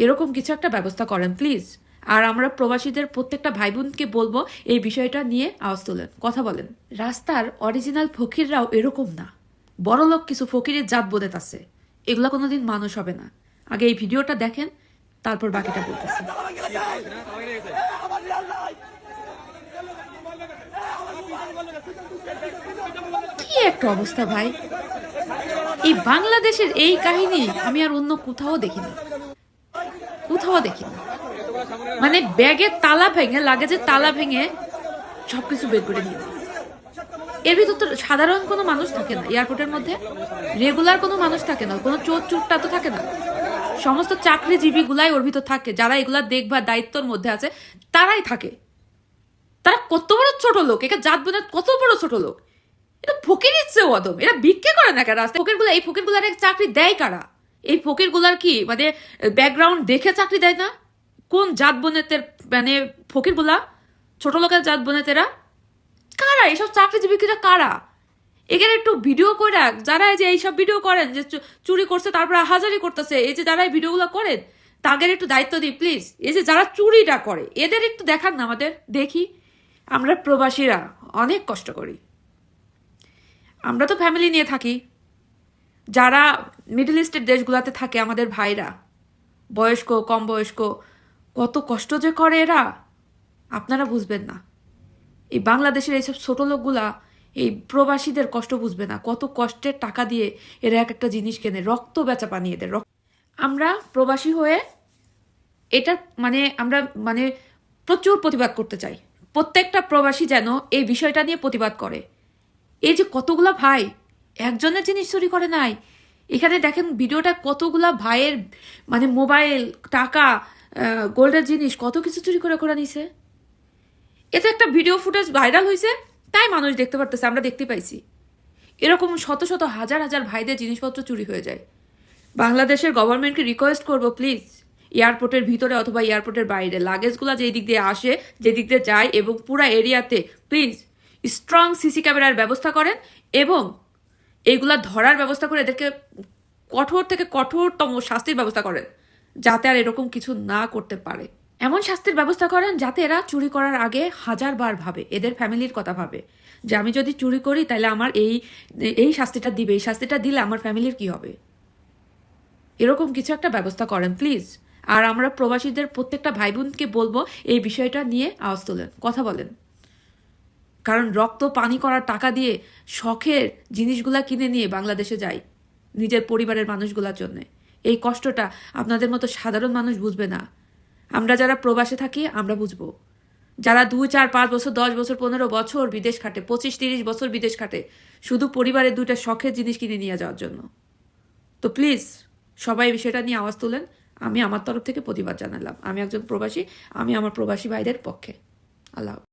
এরকম কিছু একটা ব্যবস্থা করেন প্লিজ। আর আমরা প্রবাসীদের প্রত্যেকটা ভাই বোনকে বলবো এই বিষয়টা নিয়ে আওয়াজ তোলেন, কথা বলেন। রাস্তার অরিজিনাল ফকিররাও এরকম না, বড়লোক কিছু ফকিরের জাত বোধেত আছে, এগুলা কোনোদিন মানুষ হবে না। আগে এই ভিডিওটা দেখেন, তারপর বাকিটা বলতেছি। কি একটা অবস্থা ভাই, এই বাংলাদেশের এই কাহিনী আমি আর অন্য কোথাও দেখি না, কোথাও দেখি না। মানে ব্যাগের তালা ভেঙে, লাগেজের তালা ভেঙে সবকিছু বের করে নিয়ে যায়। এর ভিতর তো সাধারণ কোনো মানুষ থাকে না, এয়ারপোর্টের মধ্যে রেগুলার কোনো মানুষ থাকে না, কোনো চোর চুরটা তো থাকে না। সমস্ত চাকরিজীবী গুলাই ওর ভিতর থাকে, যারা এগুলা দেখবার দায়িত্বর মধ্যে আছে তারাই থাকে। তারা কত বড় ছোট লোক, একে জাত বোনের কত বড় ছোট লোক, এটা ফকির ইচ্ছে অদম। এরা ভিক্ষে করে না কারা রাস্তায়? ফকিরগুলা, এই ফকিরগুলার চাকরি দেয় কারা? এই ফকিরগুলার কি মানে ব্যাকগ্রাউন্ড দেখে চাকরি দেয় না? কোন জাত বোনেতের মানে ফকিরগুলা, ছোট লোকের জাত বোনেতেরা কারা? এইসব চাকরিজীবীরা কারা? এখানে একটু ভিডিও করে, যারা এই যে এইসব ভিডিও করেন যে চুরি করছে তারপরে হাজারি করতেছে, এই যে যারা এই ভিডিওগুলো করেন তাদের একটু দায়িত্ব দিই প্লিজ। এই যে যারা চুরিটা করে এদের একটু দেখান না আমাদের, দেখি। আমরা প্রবাসীরা অনেক কষ্ট করি, আমরা তো ফ্যামিলি নিয়ে থাকি। যারা মিডল ইস্টের দেশগুলোতে থাকে আমাদের ভাইরা, বয়স্ক কম বয়স্ক, কত কষ্ট যে করে এরা, আপনারা বুঝবেন না। এই বাংলাদেশের এইসব ছোট লোকগুলা এই প্রবাসীদের কষ্ট বুঝবে না, কত কষ্টের টাকা দিয়ে এরা এক একটা জিনিস কেনে, রক্ত বেচা পানি এদের। আমরা প্রবাসী হয়ে এটা মানে আমরা মানে প্রচুর প্রতিবাদ করতে চাই। প্রত্যেকটা প্রবাসী যেন এই বিষয়টা নিয়ে প্রতিবাদ করে। এই যে কতগুলা ভাই একজনের জিনিস চুরি করে নাই, এখানে দেখেন ভিডিওটা, কতগুলা ভাইয়ের মানে মোবাইল, টাকা, গোল্ডের জিনিস কত কিছু চুরি করে করে নিছে। এতে একটা ভিডিও ফুটেজ ভাইরাল হয়েছে, তাই মানুষ দেখতে পারতেছে, আমরা দেখতে পাইছি। এরকম শত শত হাজার হাজার ভাইদের জিনিসপত্র চুরি হয়ে যায়। বাংলাদেশের গভর্নমেন্টকে রিকোয়েস্ট করবো প্লিজ, এয়ারপোর্টের ভিতরে অথবা এয়ারপোর্টের বাইরে লাগেজগুলো যেই দিক দিয়ে আসে, যে দিক দিয়ে যায় এবং পুরা এরিয়াতে প্লিজ স্ট্রং সিসি ক্যামেরার ব্যবস্থা করেন এবং এইগুলা ধরার ব্যবস্থা করে এদেরকে কঠোর থেকে কঠোরতম শাস্তির ব্যবস্থা করেন, যাতে আর এরকম কিছু না করতে পারে। এমন শাস্তির ব্যবস্থা করেন যাতে এরা চুরি করার আগে হাজারবার ভাবে, এদের ফ্যামিলির কথা ভাবে যে আমি যদি চুরি করি তাহলে আমার এই শাস্তিটা দিবে, এই শাস্তিটা দিলে আমার ফ্যামিলির কি হবে। এরকম কিছু একটা ব্যবস্থা করেন প্লিজ। আর আমরা প্রবাসীদের প্রত্যেকটা ভাই বোনকে বলবো এই বিষয়টা নিয়ে আওয়াজ তোলেন, কথা বলেন। কারণ রক্ত পানি করার টাকা দিয়ে শখের জিনিসগুলা কিনে নিয়ে বাংলাদেশে যাই নিজের পরিবারের মানুষগুলোর জন্য। এই কষ্টটা আপনাদের মতো সাধারণ মানুষ বুঝবে না। আমরা যারা প্রবাসে থাকি আমরা বুঝবো। যারা 2, 4, 5 বছর, 10 বছর, 15 বছর বিদেশ খাটে, 25, 30 বছর বিদেশ খাটে শুধু পরিবারের 2টা শখের জিনিস কিনে নিয়ে যাওয়ার জন্য। তো প্লিজ সবাই বিষয়টা নিয়ে আওয়াজ তোলেন। আমি আমার তরফ থেকে প্রতিবাদ জানালাম। আমি একজন প্রবাসী, আমি আমার প্রবাসী ভাইদের পক্ষে। আল্লাহ।